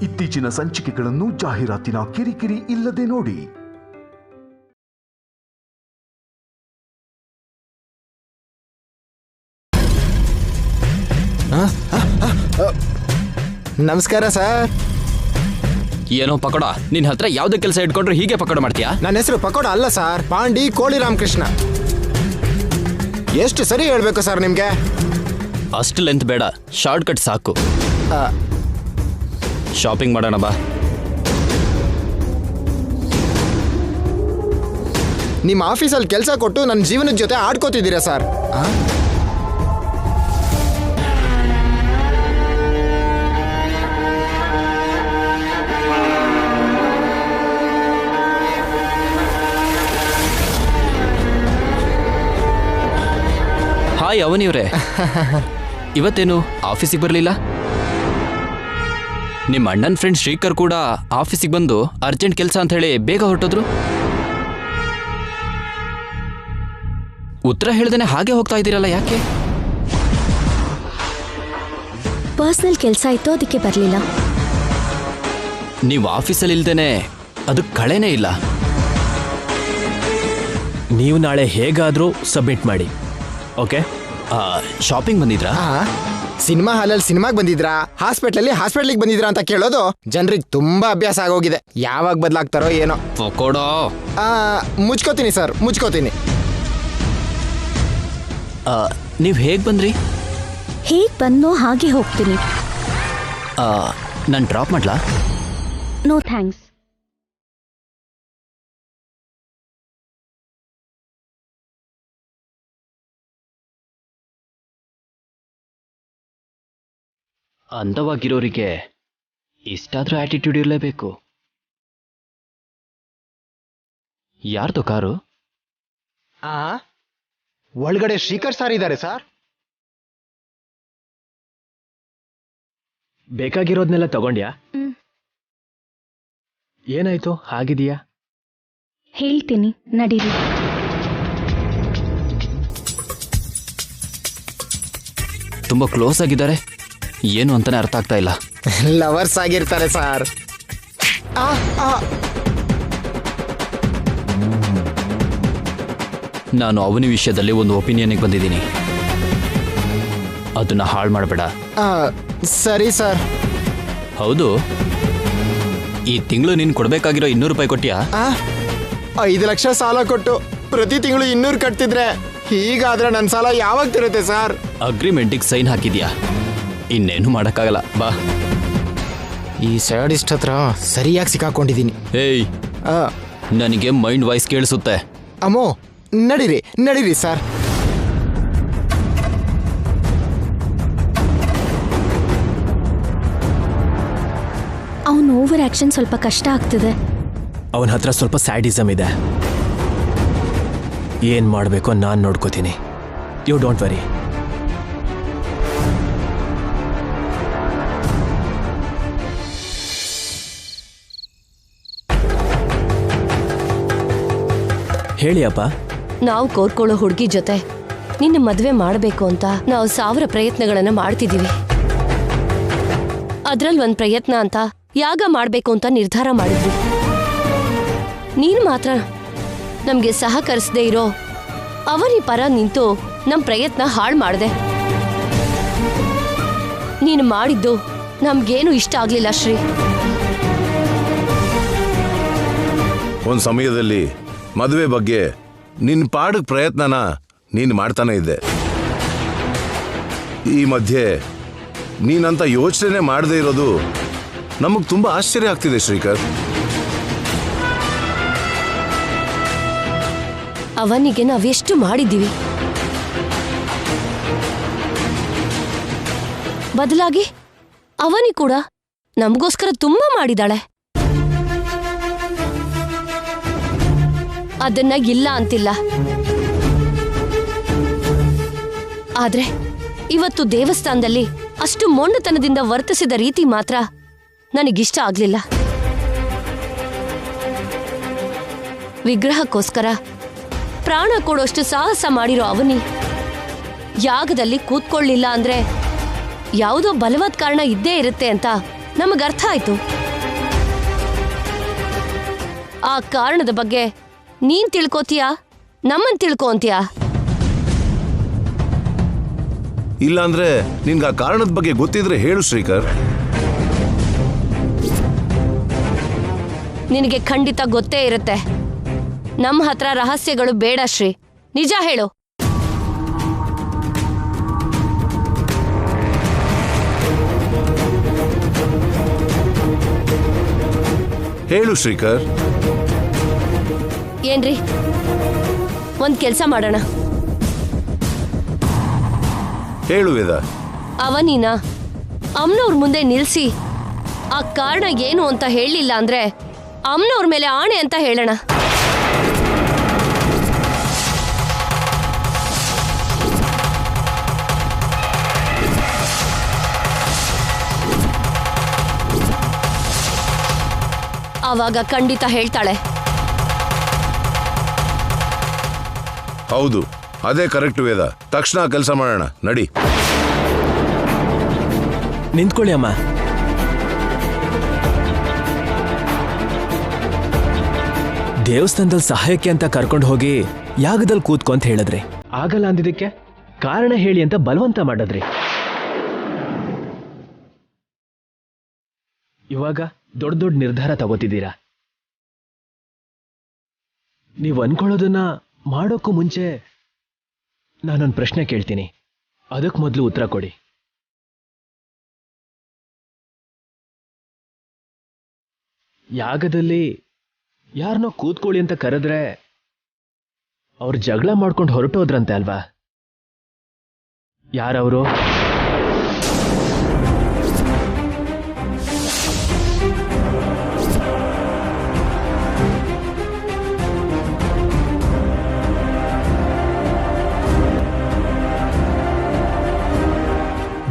ಇತ್ತೀಚಿನ ಸಂಚಿಕೆಗಳನ್ನು ಜಾಹೀರಾತಿನ ಕಿರಿಕಿರಿ ಇಲ್ಲದೆ ನೋಡಿ. ನಮಸ್ಕಾರ ಸರ್. ಏನೋ ಪಕೋಡ, ನಿನ್ ಹತ್ರ ಯಾವ್ದೇ ಕೆಲಸ ಇಟ್ಕೊಂಡ್ರೆ ಹೀಗೆ ಪಕೋಡ ಮಾಡ್ತೀಯಾ? ನನ್ನ ಹೆಸರು ಪಕೋಡ ಅಲ್ಲ ಸರ್, ಪಾಂಡಿ ಕೋಳಿ ರಾಮಕೃಷ್ಣ. ಎಷ್ಟು ಸರಿ ಹೇಳ್ಬೇಕು ಸರ್ ನಿಮ್ಗೆ? ಅಷ್ಟು ಲೆಂತ್ ಬೇಡ, ಶಾರ್ಟ್ ಕಟ್ ಸಾಕು. ಶಾಪಿಂಗ್ ಮಾಡೋಣ ಬಾ. ನಿಮ್ಮ ಆಫೀಸಲ್ಲಿ ಕೆಲಸ ಕೊಟ್ಟು ನನ್ನ ಜೀವನದ ಜೊತೆ ಆಡ್ಕೋತಿದ್ದೀರಾ ಸರ್. ಹಾಯ್ ಅವನಿವ್ರೆ, ಇವತ್ತೇನು ಆಫೀಸಿಗೆ ಬರಲಿಲ್ಲ? ನಿಮ್ಮ ಅಣ್ಣನ ಫ್ರೆಂಡ್ ಶ್ರೀಕರ್ ಕೂಡ ಆಫೀಸಿಗೆ ಬಂದು ಅರ್ಜೆಂಟ್ ಕೆಲಸ ಅಂತ ಹೇಳಿ ಬೇಗ ಹೊರಟೋದ್ರು. ಉತ್ತರ ಹೇಳ್ದೇನೆ ಹಾಗೆ ಹೋಗ್ತಾ ಇದ್ದೀರಲ್ಲ, ಯಾಕೆ? ಪರ್ಸನಲ್ ಕೆಲಸ ಇತ್ತು, ಅದಕ್ಕೆ ಬರಲಿಲ್ಲ. ನೀವು ಆಫೀಸಲ್ಲಿ ಇಲ್ದೇನೆ ಅದಕ್ಕೆ ಕಳೆನೇ ಇಲ್ಲ. ನೀವು ನಾಳೆ ಹೇಗಾದರೂ ಸಬ್ಮಿಟ್ ಮಾಡಿ, ಓಕೆ? ಶಾಪಿಂಗ್ ಬಂದಿದ್ರಾ? ಸಿನಿಮಾ ಹಾಲಲ್ಲಿ ಸಿನಿಮಾಗೆ ಬಂದಿದ್ರಾ, ಹಾಸ್ಪಿಟ್ಲಿಗೆ ಬಂದಿದ್ರಾ ಅಂತ ಕೇಳೋದು ಜನರಿಗೆ ತುಂಬಾ ಅಭ್ಯಾಸ ಆಗೋಗಿದೆ. ಯಾವಾಗ ಬದಲಾಗ್ತಾರೋ ಏನೋ. ಪಕೋಡೋ. ಮುಚ್ಕೋತೀನಿ ಸರ್, ಮುಚ್ಕೋತೀನಿ. ನೀವು ಹೇಗೆ ಬಂದ್ರಿ? ಹೇಗೆ ಬಂದೋ ಹಾಗೆ ಹೋಗ್ತೀನಿ. ನಾನು ಡ್ರಾಪ್ ಮಾಡ್ಲಾ? No thanks. ಅಂದವಾಗಿರೋರಿಗೆ ಇಷ್ಟಾದ್ರೂ ಆಟಿಟ್ಯೂಡ್ ಇರಲೇಬೇಕು. ಯಾರ್ದು ಕಾರು? ಒಳಗಡೆ ಶ್ರೀಕರ್ ಸಾರ್ ಇದ್ದಾರೆ ಸರ್. ಬೇಕಾಗಿರೋದ್ನೆಲ್ಲ ತಗೊಂಡ್ಯಾ? ಏನಾಯ್ತು, ಹಾಗಿದೀಯಾ? ಹೇಳ್ತೀನಿ, ನಡೀರಿ. ತುಂಬಾ ಕ್ಲೋಸ್ ಆಗಿದ್ದಾರೆ, ಏನು ಅಂತಾನೆ ಅರ್ಥ ಆಗ್ತಾ ಇಲ್ಲ. ಲವರ್ಸ್ ಆಗಿರ್ತಾರೆ ಸರ್. ನಾನು ಅವನಿ ವಿಷಯದಲ್ಲಿ ಒಂದು ಒಪಿನಿಯನ್ಗೆ ಬಂದಿದ್ದೀನಿ, ಅದನ್ನ ಹಾಳು ಮಾಡಬೇಡ. ಸರಿ ಸರ್. ಹೌದು, ಈ ತಿಂಗಳು ನೀನು ಕೊಡ್ಬೇಕಾಗಿರೋ 200 ರೂಪಾಯಿ ಕೊಟ್ಟಿಯಾ? 5 ಲಕ್ಷ ಸಾಲ ಕೊಟ್ಟು ಪ್ರತಿ ತಿಂಗಳು 200 ಕಟ್ತಿದ್ರೆ ಹೀಗಾದ್ರೆ ನನ್ನ ಸಾಲ ಯಾವಾಗ ತಿರುತ್ತೆ ಸರ್? ಅಗ್ರಿಮೆಂಟಿಗೆ ಸೈನ್ ಹಾಕಿದ್ಯಾ, ಇನ್ನೇನು ಮಾಡೋಕ್ಕಾಗಲ್ಲ, ಬಾ. ಈ ಸ್ಯಾಡಿಸ್ಟ್ ಹತ್ರ ಸರಿಯಾಗಿ ಸಿಕ್ಕಾಕೊಂಡಿದ್ದೀನಿ. ಏಯ್, ನನಗೆ ಮೈಂಡ್ ವಾಯ್ಸ್ ಕೇಳಿಸುತ್ತೆ. ಅಮ್ಮೋ, ನಡೀರಿ ಸರ್. ಅವನ ಓವರ್ ಆಕ್ಷನ್ ಸ್ವಲ್ಪ ಕಷ್ಟ ಆಗ್ತಿದೆ. ಅವನ ಹತ್ರ ಸ್ವಲ್ಪ ಸ್ಯಾಡಿಸಮ್ ಇದೆ. ಏನ್ ಮಾಡಬೇಕು ನಾನು ನೋಡ್ಕೋತೀನಿ, ಯು ಡೋಂಟ್ ವರಿ. ಹೇಳಿ ಅಪ್ಪ. ನಾವು ಕೋರ್ಕೊಳ್ಳೋ ಹುಡುಗಿ ಜೊತೆ ನಿನ್ನ ಮದುವೆ ಮಾಡಬೇಕು ಅಂತ ನಾವು 1000 ಪ್ರಯತ್ನಗಳನ್ನ ಮಾಡ್ತಿದೀವಿ. ಅದ್ರಲ್ಲಿ ಒಂದ್ ಪ್ರಯತ್ನ ಅಂತ ಯಾಗ ಮಾಡ್ಬೇಕು ಅಂತ ನಿರ್ಧಾರ ಮಾಡಿದ್ವಿ. ನೀನು ಮಾತ್ರ ನಮ್ಗೆ ಸಹಕರಿಸದೇ ಇರೋ ಅವನಿ ಪರ ನಿಂತು ನಮ್ ಪ್ರಯತ್ನ ಹಾಳು ಮಾಡ್ದೆ. ನೀನು ಮಾಡಿದ್ದು ನಮ್ಗೇನು ಇಷ್ಟ ಆಗ್ಲಿಲ್ಲ ಶ್ರೀ. ಒಂದ್ ಸಮಯದಲ್ಲಿ ಮದುವೆ ಬಗ್ಗೆ ನಿನ್ನ ಪಾಡಕ್ ಪ್ರಯತ್ನನ ನೀನು ಮಾಡ್ತಾನೆ ಇದ್ದೆ. ಈ ಮಧ್ಯೆ ನೀನಂತ ಯೋಚನೆ ಮಾಡದೇ ಇರೋದು ನಮಗ್ ತುಂಬಾ ಆಶ್ಚರ್ಯ ಆಗ್ತಿದೆ ಶ್ರೀಕರ್. ಅವನಿಗೆ ನಾವೆಷ್ಟು ಮಾಡಿದ್ದೀವಿ, ಬದಲಾಗಿ ಅವನಿ ಕೂಡ ನಮಗೋಸ್ಕರ ತುಂಬಾ ಮಾಡಿದಾಳೆ. ಅದನ್ನ ಇಲ್ಲ ಅಂತಿಲ್ಲ, ಆದ್ರೆ ಇವತ್ತು ದೇವಸ್ಥಾನದಲ್ಲಿ ಅಷ್ಟು ಮೊಂಡತನದಿಂದ ವರ್ತಿಸಿದ ರೀತಿ ಮಾತ್ರ ನನಗಿಷ್ಟ ಆಗ್ಲಿಲ್ಲ. ವಿಗ್ರಹಕ್ಕೋಸ್ಕರ ಪ್ರಾಣ ಕೊಡೋಷ್ಟು ಸಾಹಸ ಮಾಡಿರೋ ಅವನಿ ಯಾಗದಲ್ಲಿ ಕೂತ್ಕೊಳ್ಳಿಲ್ಲ ಅಂದ್ರೆ ಯಾವುದೋ ಬಲವಾದ ಕಾರಣ ಇದ್ದೇ ಇರುತ್ತೆ ಅಂತ ನಮಗ್ ಅರ್ಥ ಆಯ್ತು. ಆ ಕಾರಣದ ಬಗ್ಗೆ ನೀನ್ ತಿಳ್ಕೋತೀಯಾ, ನಮ್ಮನ್ ತಿಳ್ಕೊ ಅಂತೀಯಾ? ಇಲ್ಲಾಂದ್ರೆ ನಿನ್ಗೆ ಆ ಕಾರಣದ ಬಗ್ಗೆ ಗೊತ್ತಿದ್ರೆ ಹೇಳು ಶ್ರೀಕರ್. ನಿನಗೆ ಖಂಡಿತ ಗೊತ್ತೇ ಇರುತ್ತೆ. ನಮ್ಮ ಹತ್ರ ರಹಸ್ಯಗಳು ಬೇಡ ಶ್ರೀ, ನಿಜ ಹೇಳು. ಹೇಳು ಶ್ರೀಕರ್. ಏನ್ರಿ, ಒಂದ್ ಕೆಲ್ಸ ಮಾಡೋಣ. ಹೇಳು ವೇದ. ಅವನೀನ ಅಮ್ನವ್ರ ಮುಂದೆ ನಿಲ್ಸಿ ಆ ಕಾರಣ ಏನು ಅಂತ ಹೇಳಲಿಲ್ಲ ಅಂದ್ರೆ ಅಮ್ನವ್ರ ಮೇಲೆ ಆಣೆ ಅಂತ ಹೇಳೋಣ. ಆವಾಗ ಖಂಡಿತ ಹೇಳ್ತಾಳೆ. ಹೌದು, ಅದೇ ಕರೆಕ್ಟ್ ವೇದ. ತಕ್ಷಣ ಕೆಲಸ ಮಾಡೋಣ, ನಡಿ. ನಿಂತ್ಕೊಳ್ಳಿ ಅಮ್ಮ. ದೇವಸ್ಥಾನದಲ್ಲಿ ಸಹಾಯಕ್ಕೆ ಅಂತ ಕರ್ಕೊಂಡು ಹೋಗಿ ಯಾಗದಲ್ಲಿ ಕೂತ್ಕೊ ಅಂತ ಹೇಳಿದ್ರಿ. ಆಗಲ್ಲ ಅಂದಿದ್ದಕ್ಕೆ ಕಾರಣ ಹೇಳಿ ಅಂತ ಬಲವಂತ ಮಾಡಿದ್ರಿ. ಇವಾಗ ದೊಡ್ಡ ದೊಡ್ಡ ನಿರ್ಧಾರ ತಗೋತಿದ್ದೀರಾ. ನೀವು ಅನ್ಕೊಳ್ಳೋದನ್ನ ಮಾಡೋಕ್ಕೂ ಮುಂಚೆ ನಾನೊಂದು ಪ್ರಶ್ನೆ ಕೇಳ್ತೀನಿ, ಅದಕ್ಕೆ ಮೊದಲು ಉತ್ತರ ಕೊಡಿ. ಯಾಗದಲ್ಲಿ ಯಾರನ್ನೋ ಕೂತ್ಕೊಳ್ಳಿ ಅಂತ ಕರೆದ್ರೆ ಅವ್ರು ಜಗಳ ಮಾಡ್ಕೊಂಡು ಹೊರಟೋದ್ರಂತೆ ಅಲ್ವಾ? ಯಾರವರು?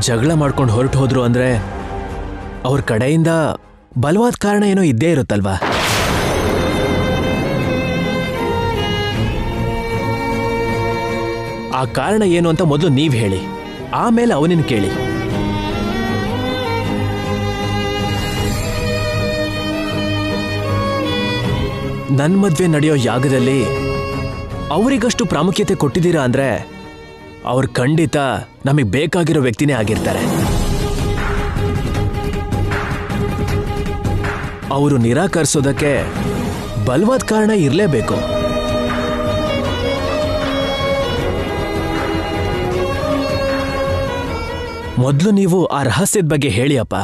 ಜಗಳ ಮಾಡ್ಕೊಂಡು ಹೊರಟು ಹೋದ್ರು ಅಂದ್ರೆ ಅವ್ರ ಕಡೆಯಿಂದ ಬಲವಾದ ಕಾರಣ ಏನೋ ಇದ್ದೇ ಇರುತ್ತಲ್ವಾ? ಆ ಕಾರಣ ಏನು ಅಂತ ಮೊದಲು ನೀವ್ ಹೇಳಿ, ಆಮೇಲೆ ಅವನಿನ್ ಕೇಳಿ. ನನ್ ಮದ್ವೆ ನಡೆಯೋ ಯಾಗದಲ್ಲಿ ಅವರಿಗಷ್ಟು ಪ್ರಾಮುಖ್ಯತೆ ಕೊಟ್ಟಿದ್ದೀರಾ ಅಂದ್ರೆ ಅವ್ರು ಖಂಡಿತ ನಮಗೆ ಬೇಕಾಗಿರೋ ವ್ಯಕ್ತಿನೇ ಆಗಿರ್ತಾರೆ. ಅವರು ನಿರಾಕರಿಸೋದಕ್ಕೆ ಬಲವಾದ ಕಾರಣ ಇರಲೇಬೇಕು. ಮೊದಲು ನೀವು ಆ ರಹಸ್ಯದ ಬಗ್ಗೆ ಹೇಳಿ ಅಪ್ಪ.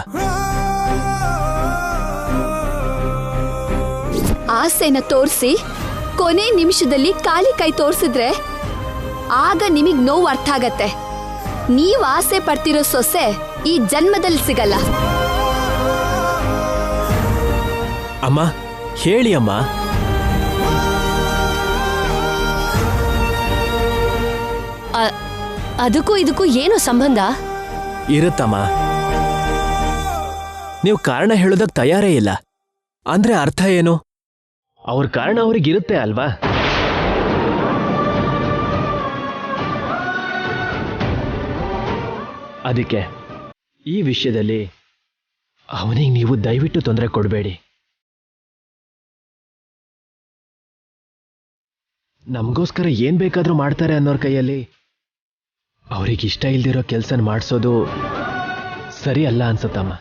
ಆಸೆನ ತೋರಿಸಿ ಕೊನೆ ನಿಮಿಷದಲ್ಲಿ ಖಾಲಿ ಕೈ ತೋರಿಸಿದ್ರೆ ಆಗ ನಿಮಗ್ ನೋವು ಅರ್ಥ ಆಗತ್ತೆ. ನೀವ್ ಆಸೆ ಪಡ್ತಿರೋ ಸೊಸೆ ಈ ಜನ್ಮದಲ್ಲಿ ಸಿಗಲ್ಲ. ಅಮ್ಮ ಹೇಳಿ ಅಮ್ಮ. ಅದಕ್ಕೂ ಇದಕ್ಕೂ ಏನು ಸಂಬಂಧ ಇರುತ್ತಮ್ಮ. ನೀವು ಕಾರಣ ಹೇಳೋದಕ್ಕೆ ತಯಾರೇ ಇಲ್ಲ ಅಂದ್ರೆ ಅರ್ಥ ಏನು? ಅವ್ರ ಕಾರಣ ಅವ್ರಿಗಿರುತ್ತೆ ಅಲ್ವಾ? ಅದಕ್ಕೆ ಈ ವಿಷಯದಲ್ಲಿ ಅವನಿಗೆ ನೀವು ದಯವಿಟ್ಟು ತೊಂದರೆ ಕೊಡಬೇಡಿ. ನಮಗೋಸ್ಕರ ಏನ್ ಬೇಕಾದ್ರೂ ಮಾಡ್ತಾರೆ ಅನ್ನೋರ್ ಕೈಯಲ್ಲಿ ಅವ್ರಿಗಿಷ್ಟ ಇಲ್ದಿರೋ ಕೆಲ್ಸನ ಮಾಡಿಸೋದು ಸರಿ ಅಲ್ಲ ಅನ್ಸತ್ತಮ್ಮ.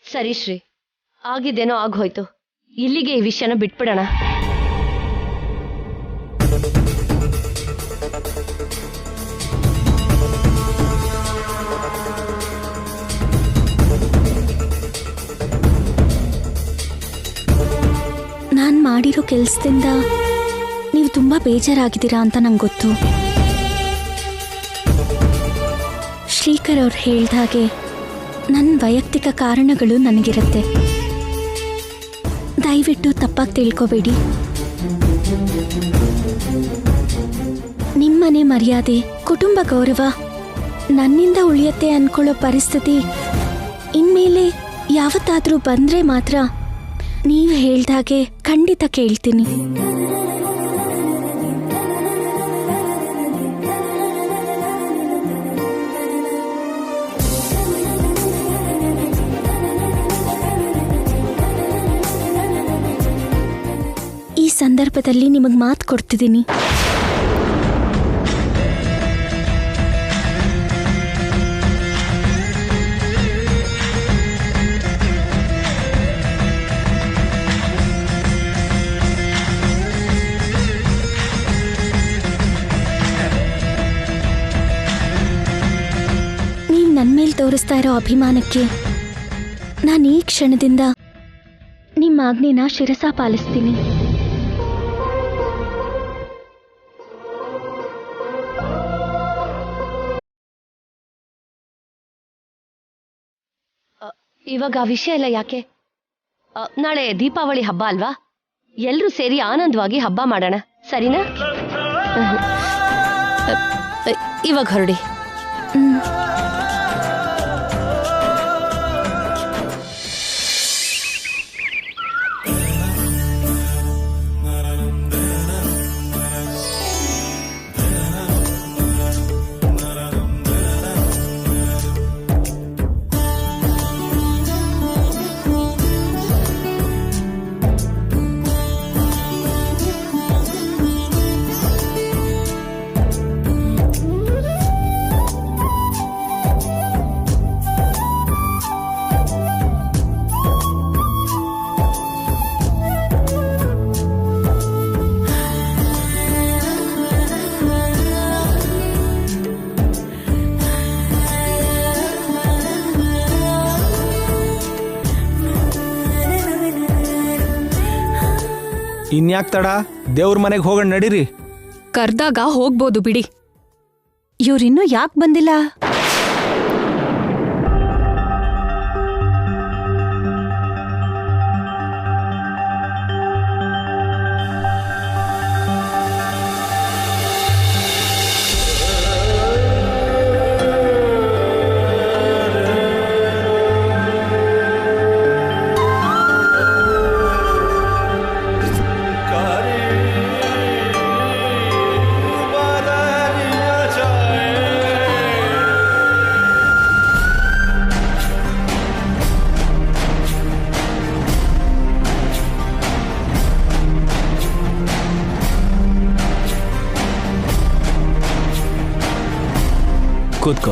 ಸರಿ ಶ್ರೀ, ಆಗಿದ್ದೇನೋ ಆಗೋಯ್ತು. ಇಲ್ಲಿಗೆ ಈ ವಿಷಯನ ಬಿಟ್ಬಿಡೋಣ. ನಾನು ಮಾಡಿರೋ ಕೆಲಸದಿಂದ ನೀವು ತುಂಬ ಬೇಜಾರಾಗಿದ್ದೀರಾ ಅಂತ ನಂಗೆ ಗೊತ್ತು. ಶ್ರೀಕರ್ ಅವ್ರು ಹೇಳ್ದ ಹಾಗೆ ನನ್ನ ವೈಯಕ್ತಿಕ ಕಾರಣಗಳು ನನಗಿರುತ್ತೆ. ದಯವಿಟ್ಟು ತಪ್ಪಾಗಿ ತಿಳ್ಕೊಬೇಡಿ. ನಿಮ್ಮನೆ ಮರ್ಯಾದೆ, ಕುಟುಂಬ ಗೌರವ ನನ್ನಿಂದ ಉಳಿಯತ್ತೆ ಅನ್ಕೊಳ್ಳೋ ಪರಿಸ್ಥಿತಿ ಇನ್ಮೇಲೆ ಯಾವತ್ತಾದರೂ ಬಂದರೆ ಮಾತ್ರ ನೀವು ಹೇಳ್ದಾಗೆ ಖಂಡಿತ ಕೇಳ್ತೀನಿ. ರೂಪದಲ್ಲಿ ನಿಮಗೆ ಮಾತು ಕೊಡ್ತಿದ್ದೀನಿ. ನೀವು ನನ್ನ ಮೇಲೆ ತೋರಿಸ್ತಾ ಇರೋ ಅಭಿಮಾನಕ್ಕೆ ನಾನು ಈ ಕ್ಷಣದಿಂದ ನಿಮ್ಮ ಆಜ್ಞೆನ ಶಿರಸ ಪಾಲಿಸ್ತೀನಿ. ಇವಾಗ ಆ ವಿಷಯ ಎಲ್ಲ ಯಾಕೆ? ನಾಳೆ ದೀಪಾವಳಿ ಹಬ್ಬ ಅಲ್ವಾ? ಎಲ್ರೂ ಸೇರಿ ಆನಂದವಾಗಿ ಹಬ್ಬ ಮಾಡೋಣ, ಸರಿನಾ? ಇವಾಗ ಹೊರಡಿ. ಇನ್ಯಾಕ್ ತಡ, ದೇವ್ರ ಮನೆಗೆ ಹೋಗೋಣ ನಡೀರಿ. ಕರ್ದಾಗ ಹೋಗ್ಬೋದು ಬಿಡಿ. ಇವ್ರಿನ್ನೂ ಯಾಕೆ ಬಂದಿಲ್ಲ? ಕೂತ್ಕೋ.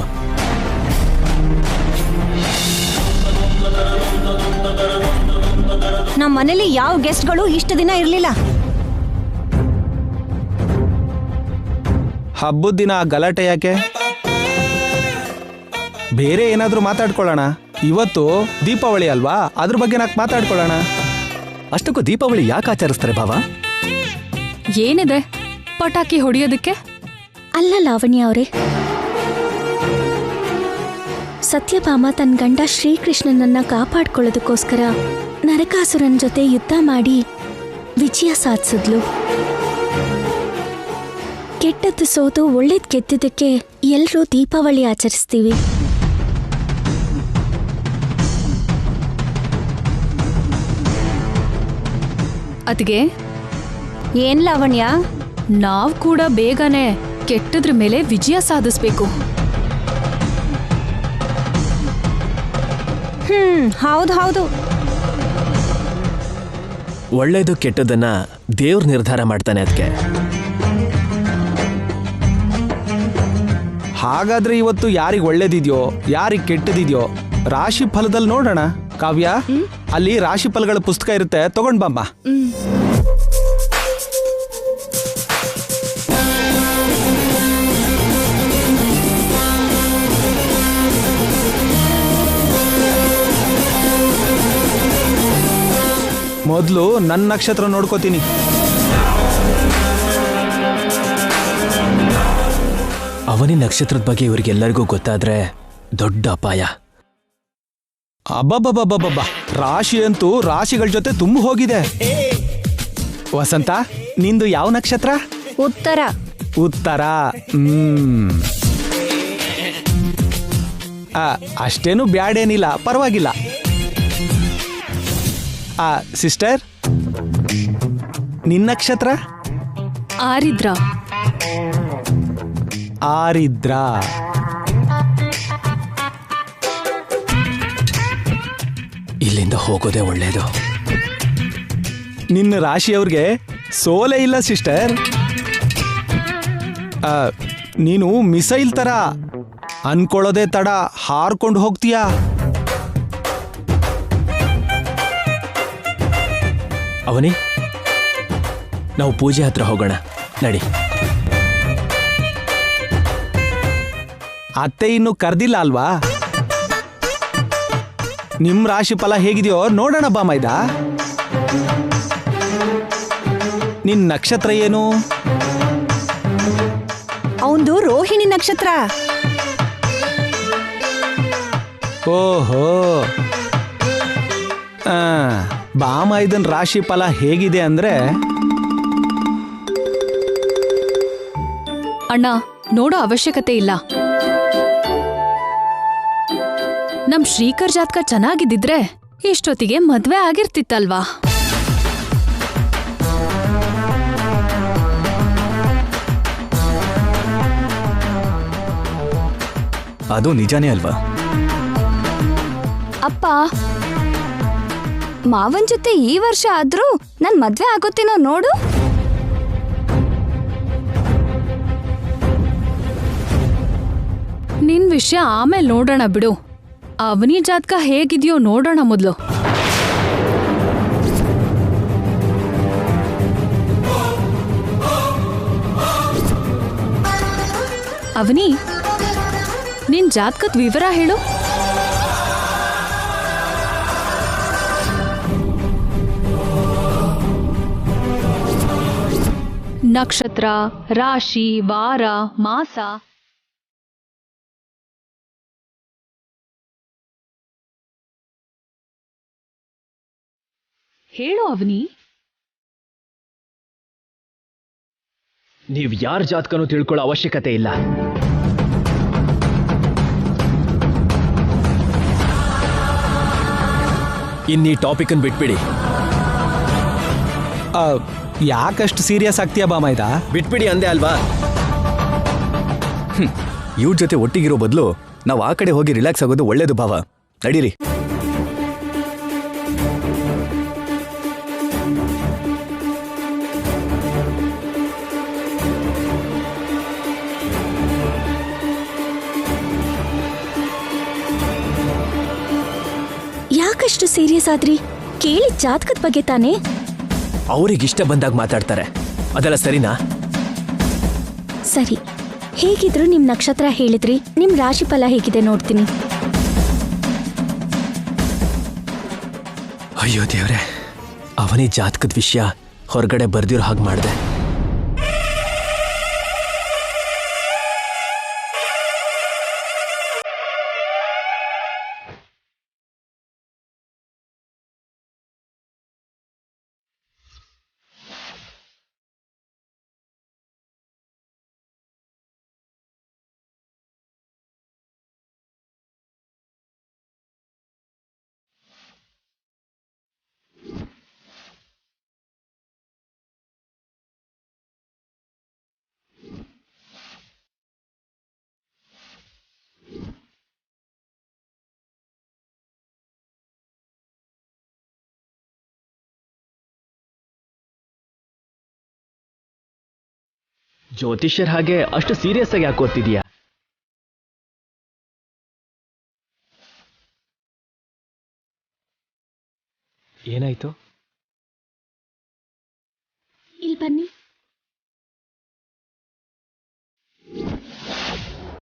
ನಮ್ಮ ಮನೇಲಿ ಯಾವ ಗೆಸ್ಟ್ಗಳು ಇಷ್ಟು ದಿನ ಇರಲಿಲ್ಲ. ಹಬ್ಬದ ದಿನ ಗಲಾಟೆ ಯಾಕೆ? ಬೇರೆ ಏನಾದ್ರೂ ಮಾತಾಡ್ಕೊಳ್ಳೋಣ. ಇವತ್ತು ದೀಪಾವಳಿ ಅಲ್ವಾ, ಅದ್ರ ಬಗ್ಗೆ ನಾಕ್ ಮಾತಾಡ್ಕೊಳ್ಳೋಣ. ಅಷ್ಟಕ್ಕೂ ದೀಪಾವಳಿ ಯಾಕೆ ಆಚರಿಸ್ತಾರೆ ಭಾವ? ಏನಿದೆ ಪಟಾಕಿ ಹೊಡೆಯೋದಕ್ಕೆ? ಅಲ್ಲ ಲಾವಣ್ಯ ಅವರೇ, ಸತ್ಯಭಾಮ ತನ್ನ ಗಂಡ ಶ್ರೀಕೃಷ್ಣನನ್ನ ಕಾಪಾಡ್ಕೊಳ್ಳೋದಕ್ಕೋಸ್ಕರ ನರಕಾಸುರನ ಜೊತೆ ಯುದ್ಧ ಮಾಡಿ ವಿಜಯ ಸಾಧಿಸಿದ್ಲು. ಕೆಟ್ಟದ್ದು ಸೋತು ಒಳ್ಳೇದ್ ಗೆದ್ದಿದ್ದಕ್ಕೆ ಎಲ್ಲರೂ ದೀಪಾವಳಿ ಆಚರಿಸ್ತೀವಿ. ಅದ್ಗೆ ಏನ್ ಲಾವಣ್ಯ, ನಾವ್ ಕೂಡ ಬೇಗನೆ ಕೆಟ್ಟದ್ರ ಮೇಲೆ ವಿಜಯ ಸಾಧಿಸ್ಬೇಕು. ಹೌದು. ಒಳ್ಳೇದು ಕೆಟ್ಟದನ್ನ ದೇವ್ರ ನಿರ್ಧಾರ ಮಾಡ್ತಾನೆ. ಅದಕ್ಕೆ ಹಾಗಾದ್ರೆ ಇವತ್ತು ಯಾರಿಗೆ ಒಳ್ಳೇದಿದ್ಯೋ ಯಾರಿಗೆ ಕೆಟ್ಟದಿದ್ಯೋ ರಾಶಿ ಫಲದಲ್ಲಿ ನೋಡೋಣ. ಕಾವ್ಯ, ಅಲ್ಲಿ ರಾಶಿ ಫಲಗಳ ಪುಸ್ತಕ ಇರುತ್ತೆ, ತಗೊಂಡ್ ಬಾಮ್ಮ. ಮೊದಲು ನನ್ನ ನಕ್ಷತ್ರ ನೋಡ್ಕೋತೀನಿ. ಅವನಿ ನಕ್ಷತ್ರದ ಬಗ್ಗೆ ಇವರಿಗೆಲ್ಲರಿಗೂ ಗೊತ್ತಾದ್ರೆ ದೊಡ್ಡ ಅಪಾಯ. ಅಬ್ಬಬ್ಬಬ್ಬಬ್ಬಬ್ಬ, ರಾಶಿ ಅಂತೂ ರಾಶಿಗಳ ಜೊತೆ ತುಂಬ ಹೋಗಿದೆ. ವಸಂತ, ನಿಂದು ಯಾವ ನಕ್ಷತ್ರ? ಉತ್ತರ. ಉತ್ತರ. ಅಷ್ಟೇನು ಬ್ಯಾಡೇನಿಲ್ಲ, ಪರವಾಗಿಲ್ಲ. ಸಿಸ್ಟರ್, ನಿನ್ನ ನಕ್ಷತ್ರ? ಆರಿದ್ರ. ಆರಿದ್ರ. ಇಲ್ಲಿಂದ ಹೋಗೋದೇ ಒಳ್ಳೇದು. ನಿನ್ನ ರಾಶಿಯವ್ರಿಗೆ ಸೋಲೆ ಇಲ್ಲ ಸಿಸ್ಟರ್. ನೀನು ಮಿಸೈಲ್ ತರ ಅನ್ಕೊಳ್ಳೋದೇ ತಡ ಹಾರ್ಕೊಂಡು ಹೋಗ್ತೀಯಾ. ಅವನಿ, ನಾವು ಪೂಜೆ ಹತ್ರ ಹೋಗೋಣ ನಡಿ. ಅತ್ತೆ ಇನ್ನು ಕರ್ದಿಲ್ಲ ಅಲ್ವಾ? ನಿಮ್ ರಾಶಿ ಫಲ ಹೇಗಿದೆಯೋ ನೋಡೋಣ ಬಾ ಮೈದ. ನಿನ್ ನಕ್ಷತ್ರ ಏನು? ಅವಂದು ರೋಹಿಣಿ ನಕ್ಷತ್ರ. ಓಹೋ, ಬಾಮೈದನ್ ರಾಶಿ ಫಲ ಹೇಗಿದೆ ಅಂದ್ರೆ, ಅಣ್ಣ ನೋಡೋ ಅವಶ್ಯಕತೆ ಇಲ್ಲ. ನಮ್ ಶ್ರೀಕರ್ ಜಾತಕ ಚೆನ್ನಾಗಿದ್ದಿದ್ರೆ ಇಷ್ಟೊತ್ತಿಗೆ ಮದ್ವೆ ಆಗಿರ್ತಿತ್ತಲ್ವಾ. ಅದು ನಿಜಾನೇ ಅಲ್ವಾ? ಅಪ್ಪ, ಮಾವನ್ ಜೊತೆ ಈ ವರ್ಷ ಆದ್ರೂ ನನ್ ಮದ್ವೆ ಆಗೋತೇನೋ ನೋಡು. ನಿನ್ ವಿಷಯ ಆಮೇಲೆ ನೋಡೋಣ ಬಿಡು. ಅವನಿ ಜಾತಕ ಹೇಗಿದೆಯೋ ನೋಡೋಣ ಮೊದ್ಲು. ಅವನಿ, ನಿನ್ ಜಾತಕದ ವಿವರ ಹೇಳು. ನಕ್ಷತ್ರ, ರಾಶಿ, ವಾರ, ಮಾಸ. ಹೇಳು ಅವನಿ. ನೀವ್ ಯಾರ ಜಾತಕನೂ ತಿಳ್ಕೊಳ್ಳೋ ಅವಶ್ಯಕತೆ ಇಲ್ಲ. ಇನ್ನೀ ಟಾಪಿಕ್ ಅನ್ನು ಬಿಟ್ಬಿಡಿ. ಯಾಕಷ್ಟು ಸೀರಿಯಸ್ ಆಗ್ತೀಯಾ ಬಾಮೈದ? ಬಿಟ್ಬಿಡಿ ಅಂದೆ ಅಲ್ವಾ? ಇವ್ರ ಜೊತೆ ಒಟ್ಟಿಗಿರೋ ಬದಲು ನಾವು ಆ ಕಡೆ ಹೋಗಿ ರಿಲ್ಯಾಕ್ಸ್ ಆಗೋದು ಒಳ್ಳೇದು ಭಾವ. ನಡೀರಿ. ಯಾಕಷ್ಟು ಸೀರಿಯಸ್ ಆದ್ರಿ? ಕೇಳಿ ಜಾತಕದ ಬಗ್ಗೆ ತಾನೇ. ಅವ್ರಿಗಿಷ್ಟ ಬಂದಾಗ ಮಾತಾಡ್ತಾರೆ, ಅದೆಲ್ಲ ಸರಿನಾ? ಸರಿ, ಹೇಗಿದ್ರು ನಿಮ್ ನಕ್ಷತ್ರ ಹೇಳಿದ್ರಿ. ನಿಮ್ ರಾಶಿ ಫಲ ಹೇಗಿದೆ ನೋಡ್ತೀನಿ. ಅಯ್ಯೋ ದೇವ್ರೆ, ಅವನಿ ಜಾತಕದ ವಿಷಯ ಹೊರಗಡೆ ಬರ್ದಿರೋ ಹಾಗೆ ಮಾಡಿದೆ. ಜ್ಯೋತಿಷ್ಯರ್ ಹಾಗೆ ಅಷ್ಟು ಸೀರಿಯಸ್ ಆಗಿ ಯಾಕೆ ಓದ್ತಿದೀಯಾ? ಏನಾಯ್ತು? ಇಲ್ಲಿ ಬನ್ನಿ.